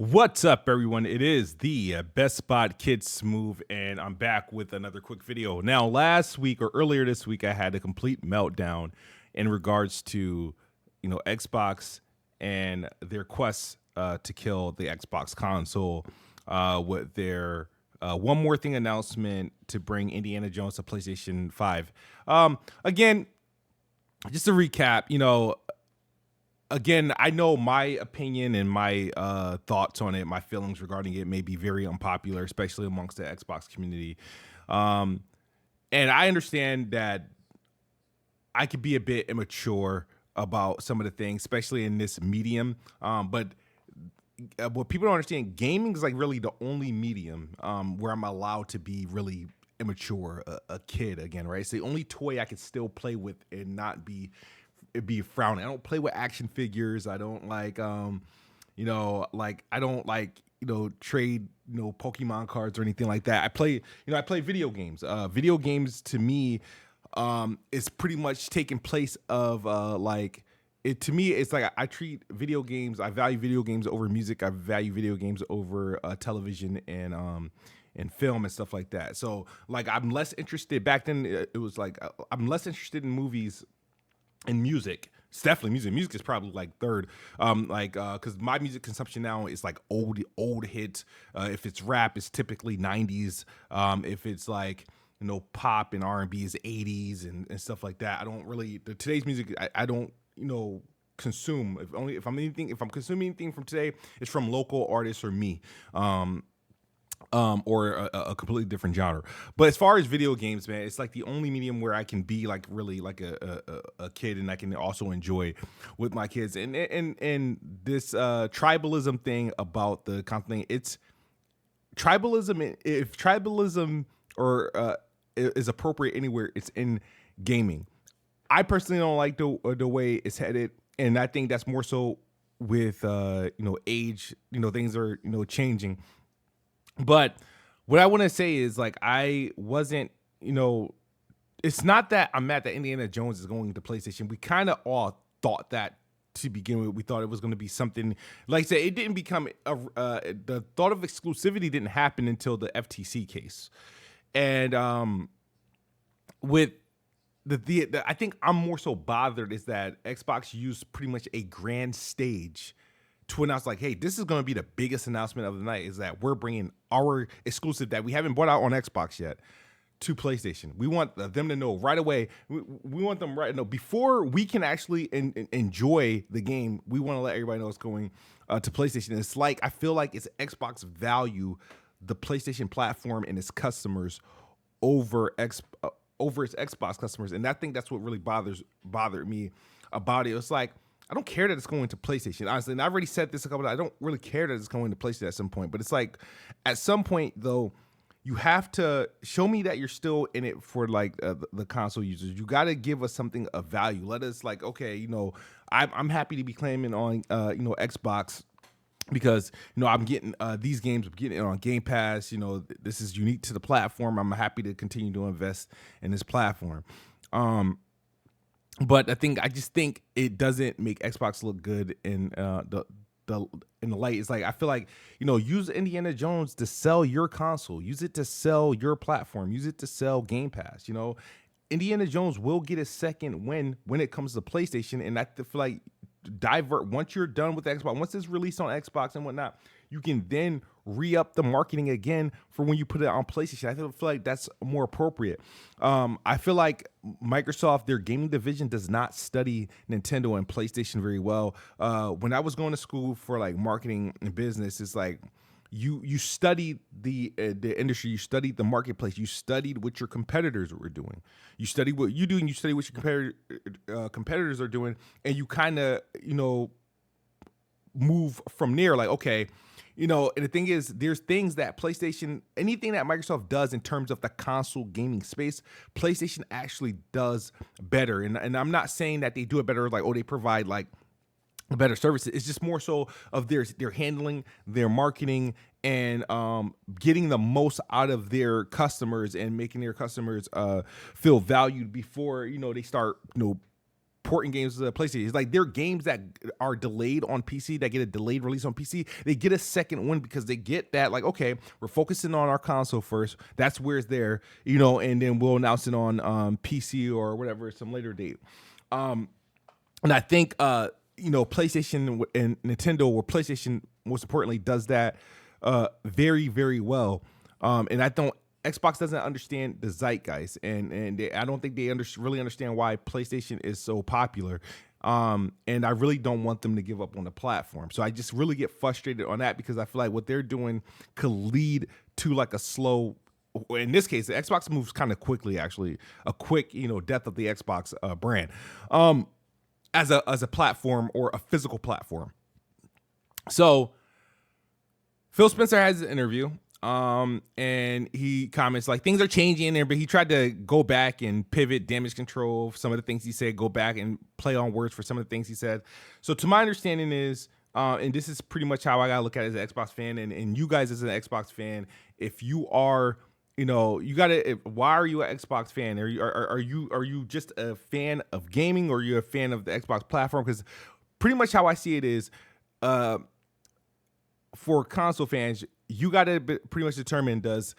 What's up, everyone? It is the Best Spot Kid Smooth, and I'm back with another quick video. Now, last week or earlier this week, I had a complete meltdown in regards to, Xbox and their quest to kill the Xbox console with their one more thing announcement to bring Indiana Jones to PlayStation 5. Again, just to recap, again, I know my opinion and my thoughts on it, my feelings regarding it may be very unpopular, especially amongst the Xbox community. Um, and I understand that I could be a bit immature about some of the things, especially in this medium. But what people don't understand, gaming is like really the only medium where I'm allowed to be really immature, a kid again, right? It's the only toy I can still play with and not be it be frowning. I don't play with action figures. I don't like I don't like, trade, Pokemon cards or anything like that. I play video games. Video games to me is pretty much taking place of it to me. It's like I treat video games. I value video games over music. I value video games over television and film and stuff like that. So like I'm less interested back then. It was like I'm less interested in movies and music. It's definitely music. Music is probably like third. Because my music consumption now is like old hits. If it's rap, it's typically 90s. If it's like, pop and R&B is 80s and stuff like that. I don't really today's music. I don't, consume. If I'm consuming anything from today, it's from local artists or me. Or a completely different genre. But as far as video games, man, it's like the only medium where I can be like really like a kid, and I can also enjoy with my kids. And this tribalism thing about the content, it's tribalism. If tribalism or is appropriate anywhere, it's in gaming. I personally don't like the way it's headed, and I think that's more so with age. Things are changing. But what I want to say is like I wasn't, it's not that I'm mad that Indiana Jones is going to PlayStation. We kind of all thought that to begin with. We thought it was going to be something like I said, it didn't become the thought of exclusivity didn't happen until the FTC case. And with the I think I'm more so bothered is that Xbox used pretty much a grand stage to announce like, hey, this is going to be the biggest announcement of the night, is that we're bringing our exclusive that we haven't brought out on Xbox yet to PlayStation. We want them to know right away. We want them right now before we can actually enjoy the game. We want to let everybody know it's going to PlayStation. It's like I feel like it's Xbox value the PlayStation platform and its customers over its Xbox customers, and I think that's what really bothered me about it. It's like I don't care that it's going to PlayStation, honestly. And I already said this a couple of times. I don't really care that it's going to PlayStation at some point. But it's like, at some point, though, you have to show me that you're still in it for like the console users. You got to give us something of value. Let us like, okay, I'm happy to be claiming on, Xbox because, I'm getting these games, I'm getting it on Game Pass. This is unique to the platform. I'm happy to continue to invest in this platform. But I just think it doesn't make Xbox look good in in the light. It's like I feel like use Indiana Jones to sell your console, use it to sell your platform, use it to sell Game Pass. Indiana Jones will get a second win when it comes to PlayStation, and I feel like divert once you're done with Xbox, once it's released on Xbox and whatnot, you can then re-up the marketing again for when you put it on PlayStation. I feel like that's more appropriate. I feel like Microsoft, their gaming division, does not study Nintendo and PlayStation very well. When I was going to school for like marketing and business, it's like you studied the industry, you studied the marketplace, you studied what your competitors were doing, you studied what you do, and you study what your competitors are doing, and you kind of move from there. Like, okay, and the thing is, there's things that PlayStation, anything that Microsoft does in terms of the console gaming space, PlayStation actually does better. And I'm not saying that they do it better, like, oh, they provide like better services. It's just more so of their handling, their marketing, and getting the most out of their customers and making their customers feel valued before they start porting games to the PlayStation. It's like there are games that are delayed on PC that get a delayed release on PC. They get a second one because they get that, like, okay, we're focusing on our console first. That's where it's there, and then we'll announce it on PC or whatever, some later date. And I think PlayStation and Nintendo, or PlayStation most importantly, does that very, very well. And Xbox doesn't understand the zeitgeist, and I don't think they really understand why PlayStation is so popular. And I really don't want them to give up on the platform. So I just really get frustrated on that, because I feel like what they're doing could lead to like a slow, in this case, the Xbox moves kind of quickly, actually, a quick, death of the Xbox brand as a platform, or a physical platform. So Phil Spencer has an interview. And he comments like things are changing in there, but he tried to go back and pivot damage control, some of the things he said, go back and play on words for some of the things he said. So to my understanding is, and this is pretty much how I gotta look at it as an Xbox fan, and you guys as an Xbox fan, if you are, why are you an Xbox fan? Are you just a fan of gaming, or are you a fan of the Xbox platform? Because pretty much how I see it is, for console fans, you got to pretty much determine, does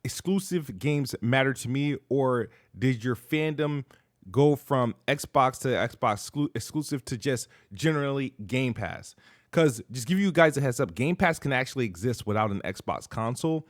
exclusive games matter to me, or did your fandom go from Xbox to Xbox exclusive to just generally Game Pass? Because just give you guys a heads up, Game Pass can actually exist without an Xbox console.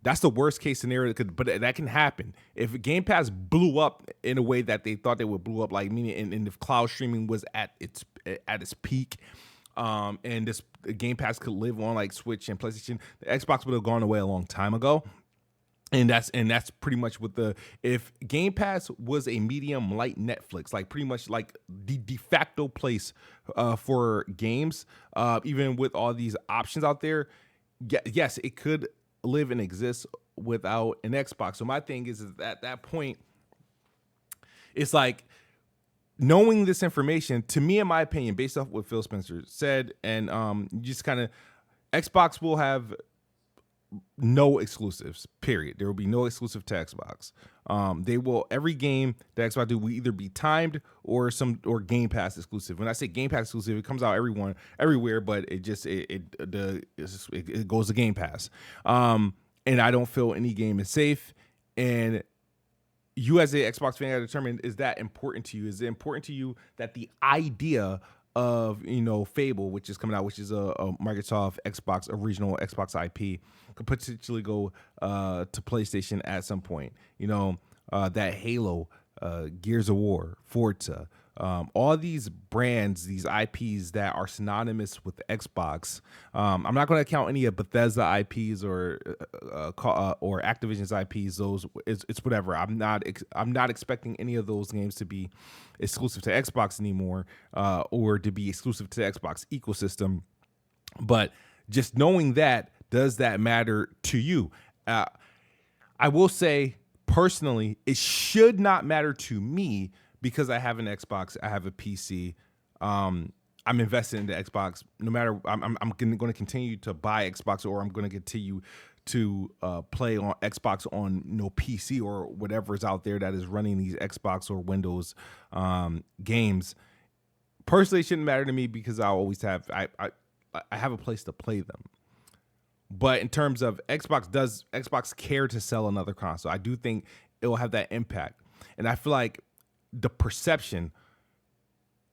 That's the worst case scenario, but that can happen. If Game Pass blew up in a way that they thought they would blow up, like meaning, and if cloud streaming was at its peak, and this Game Pass could live on like Switch and PlayStation, the Xbox would have gone away a long time ago. And that's pretty much what if Game Pass was a medium like Netflix, like pretty much like the de facto place for games, even with all these options out there, yes, it could live and exist without an Xbox. So my thing is at that point, it's like, knowing this information, to me, in my opinion, based off what Phil Spencer said, and just kind of, Xbox will have no exclusives, period. There will be no exclusive to Xbox. Every game that Xbox do will either be timed or Game Pass exclusive. When I say Game Pass exclusive, it comes out everywhere, but it goes to Game Pass. And I don't feel any game is safe. And you as an Xbox fan gotta determine, is that important to you? Is it important to you that the idea of, Fable, which is coming out, which is a Microsoft Xbox original Xbox IP, could potentially go to PlayStation at some point? That Halo, Gears of War, Forza, all these brands, these IPs that are synonymous with Xbox. I'm not going to count any of Bethesda IPs or Activision's IPs. Those it's whatever. I'm not expecting any of those games to be exclusive to Xbox anymore, or to be exclusive to the Xbox ecosystem. But just knowing that, does that matter to you? I will say personally, it should not matter to me, because I have an Xbox, I have a PC. I'm invested in the Xbox. No matter, I'm going to continue to buy Xbox, or I'm going to continue to play on Xbox on PC or whatever is out there that is running these Xbox or Windows games. Personally, it shouldn't matter to me, because I always have I have a place to play them. But in terms of Xbox, does Xbox care to sell another console? I do think it will have that impact, and I feel like the perception,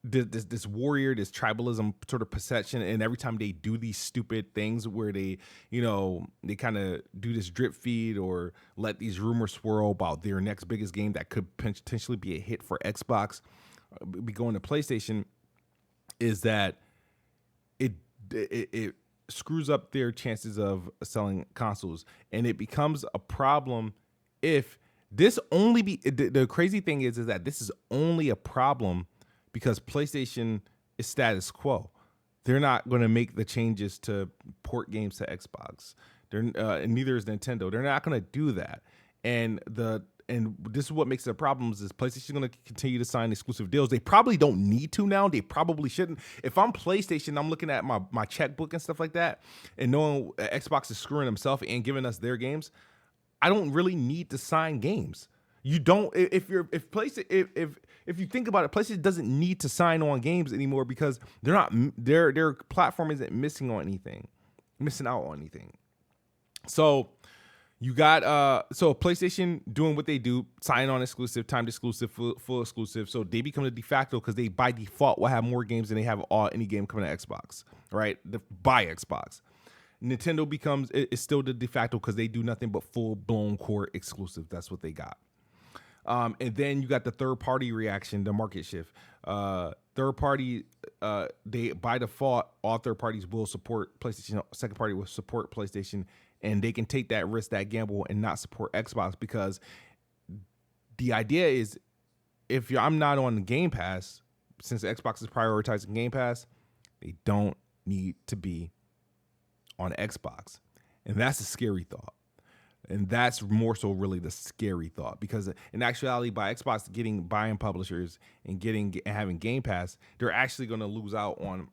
this warrior, this tribalism sort of perception, and every time they do these stupid things where they kind of do this drip feed or let these rumors swirl about their next biggest game that could potentially be a hit for Xbox, be going to PlayStation, is that it screws up their chances of selling consoles, and it becomes a problem if this only be the crazy thing is that this is only a problem because PlayStation is status quo. They're not going to make the changes to port games to Xbox. And neither is Nintendo. They're not going to do that. And this is what makes it a problem, is PlayStation is going to continue to sign exclusive deals. They probably don't need to now. They probably shouldn't. If I'm PlayStation, I'm looking at my checkbook and stuff like that, and knowing Xbox is screwing themselves and giving us their games, I don't really need to sign games. You don't if PlayStation if you think about it, PlayStation doesn't need to sign on games anymore because they're not their platform isn't missing out on anything. So you got so PlayStation doing what they do, sign on exclusive, timed exclusive, full exclusive. So they become the de facto because they by default will have more games than they have any game coming to Xbox, right? By Xbox. Nintendo becomes it's still the de facto because they do nothing but full blown core exclusive. That's what they got. And then you got the third party reaction, the market shift. Third party, they by default, all third parties will support PlayStation. Second party will support PlayStation, and they can take that risk, that gamble, and not support Xbox because the idea is if I'm not on Game Pass, since Xbox is prioritizing Game Pass, they don't need to be on Xbox. And that's a scary thought. And that's more so really the scary thought because in actuality, by Xbox buying publishers and having Game Pass, they're actually going to lose out on,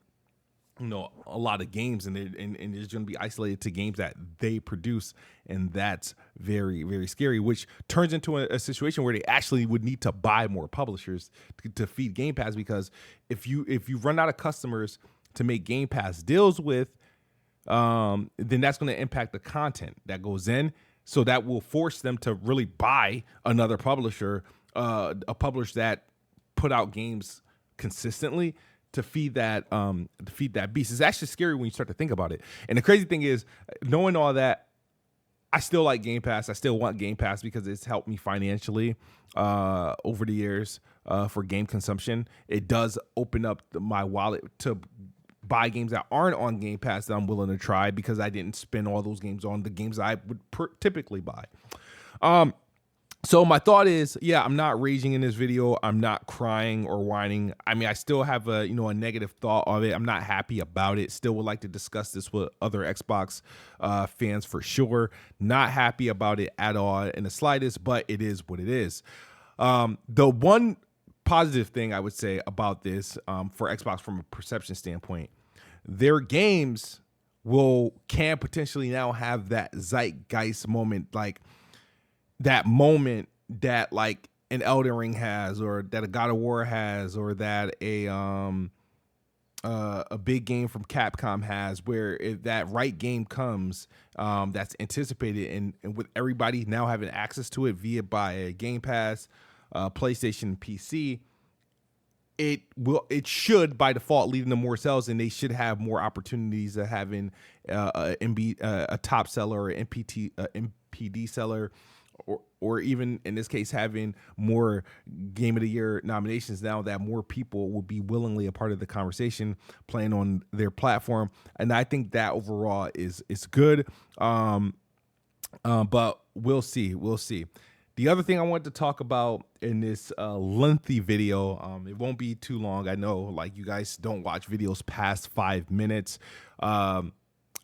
a lot of games, and it's going to be isolated to games that they produce, and that's very, very scary. Which turns into a situation where they actually would need to buy more publishers to feed Game Pass because if you run out of customers to make Game Pass deals with, then that's going to impact the content that goes in. So that will force them to really buy another publisher, a publisher that put out games consistently to feed that beast. It's actually scary when you start to think about it. And the crazy thing is, knowing all that, I still like Game Pass. I still want Game Pass because it's helped me financially over the years for game consumption. It does open up my wallet to buy games that aren't on Game Pass that I'm willing to try because I didn't spend all those games on the games I would typically buy. So my thought is, I'm not raging in this video. I'm not crying or whining. I mean, I still have a negative thought of it. I'm not happy about it. Still would like to discuss this with other Xbox fans for sure. Not happy about it at all in the slightest, but it is what it is. The one positive thing I would say about this for Xbox from a perception standpoint, their games can potentially now have that zeitgeist moment, like that moment that like an Elden Ring has, or that a God of War has, or that a big game from Capcom has, where if that right game comes that's anticipated and with everybody now having access to it by a Game Pass, PlayStation, PC, it should by default lead to more sales, and they should have more opportunities of having a top seller or MPD seller, or even in this case having more Game of the Year nominations now that more people will be willingly a part of the conversation playing on their platform. And I think that overall is good. But we'll see. The other thing I wanted to talk about in this lengthy video, it won't be too long. I know like you guys don't watch videos past 5 minutes. And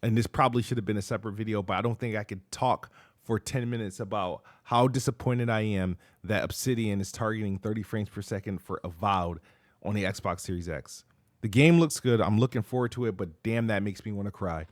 this probably should have been a separate video, but I don't think I could talk for 10 minutes about how disappointed I am that Obsidian is targeting 30 frames per second for Avowed on the Xbox Series X. The game looks good. I'm looking forward to it, but damn, that makes me want to cry.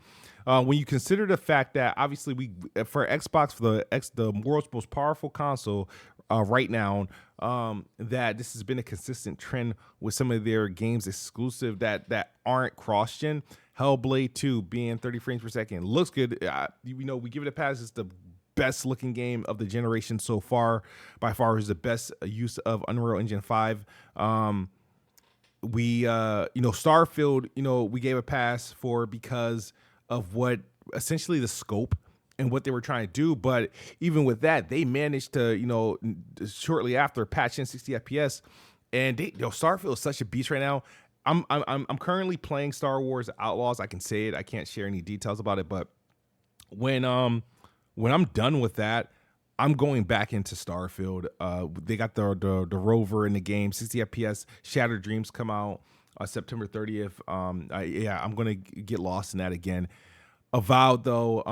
When you consider the fact that obviously for Xbox, for the world's most powerful console right now, that this has been a consistent trend with some of their games exclusive that aren't cross-gen. Hellblade 2 being 30 frames per second looks good. We give it a pass. It's the best looking game of the generation so far. By far is the best use of Unreal Engine 5. Starfield, we gave a pass for because of what essentially the scope and what they were trying to do. But even with that, they managed to, shortly after patch in 60 FPS, and Starfield is such a beast right now. I'm currently playing Star Wars Outlaws. I can say it. I can't share any details about it, but when I'm done with that, I'm going back into Starfield. They got the rover in the game, 60 FPS. Shattered Dreams come out September 30th. I'm gonna get lost in that again. Avowed though,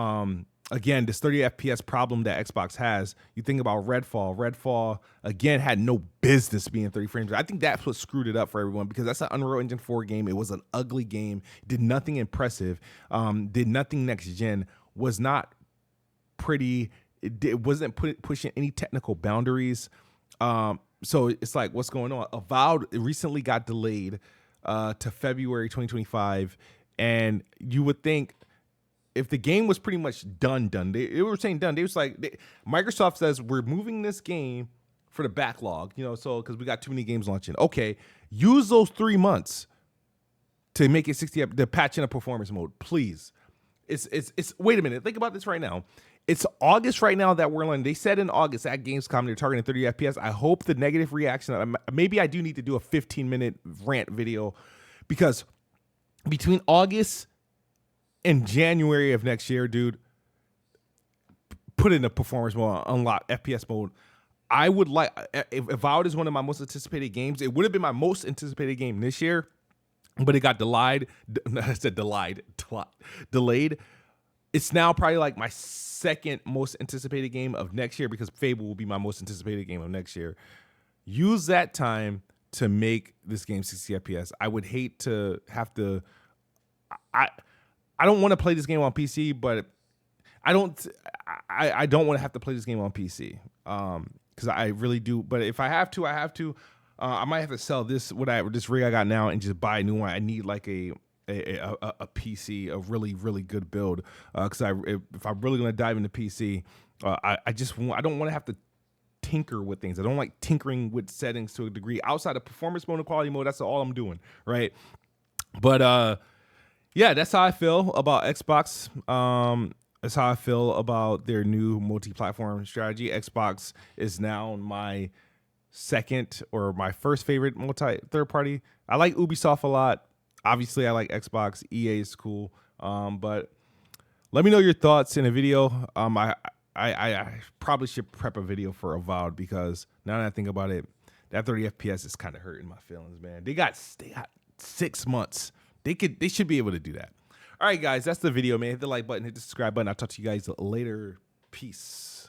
again, this 30 FPS problem that Xbox has. You think about Redfall. Redfall again had no business being 30 frames. I think that's what screwed it up for everyone because that's an Unreal Engine 4 game. It was an ugly game. Did nothing impressive. Did nothing next gen. Was not pretty. it wasn't pushing any technical boundaries. So it's like, what's going on? Avowed recently got delayed to February 2025, and you would think if the game was pretty much done, they were saying done. They was like, Microsoft says we're moving this game for the backlog, so because we got too many games launching. Okay, use those 3 months to make it 60 up, the patch in a performance mode, please. It's wait a minute, think about this right now. It's August right now that we're learning. They said in August at Gamescom they're targeting 30 FPS. I hope the negative reaction, maybe I do need to do a 15-minute rant video, because between August and January of next year, dude, put in a performance mode, unlock FPS mode. I would like, if Avowed is one of my most anticipated games, it would have been my most anticipated game this year, but it got delayed. It's now probably like my second most anticipated game of next year, because Fable will be my most anticipated game of next year. Use that time to make this game 60 FPS. I would hate to have to. I don't want to play this game on PC, but I don't want to have to play this game on PC. Because I really do. But if I have to, I have to. I might have to sell this this rig I got now and just buy a new one. I need like a PC, a really, really good build. Because if I'm really gonna dive into PC, I don't want to have to tinker with things. I don't like tinkering with settings to a degree outside of performance mode and quality mode. That's all I'm doing, right? But yeah, that's how I feel about Xbox. That's how I feel about their new multi-platform strategy. Xbox is now my second or my first favorite third party. I like Ubisoft a lot. Obviously, I like Xbox. EA is cool. But let me know your thoughts in a video. I probably should prep a video for Avowed, because now that I think about it, that 30 FPS is kind of hurting my feelings, man. They got 6 months. They should be able to do that. All right, guys, that's the video, man. Hit the like button, hit the subscribe button. I'll talk to you guys later. Peace.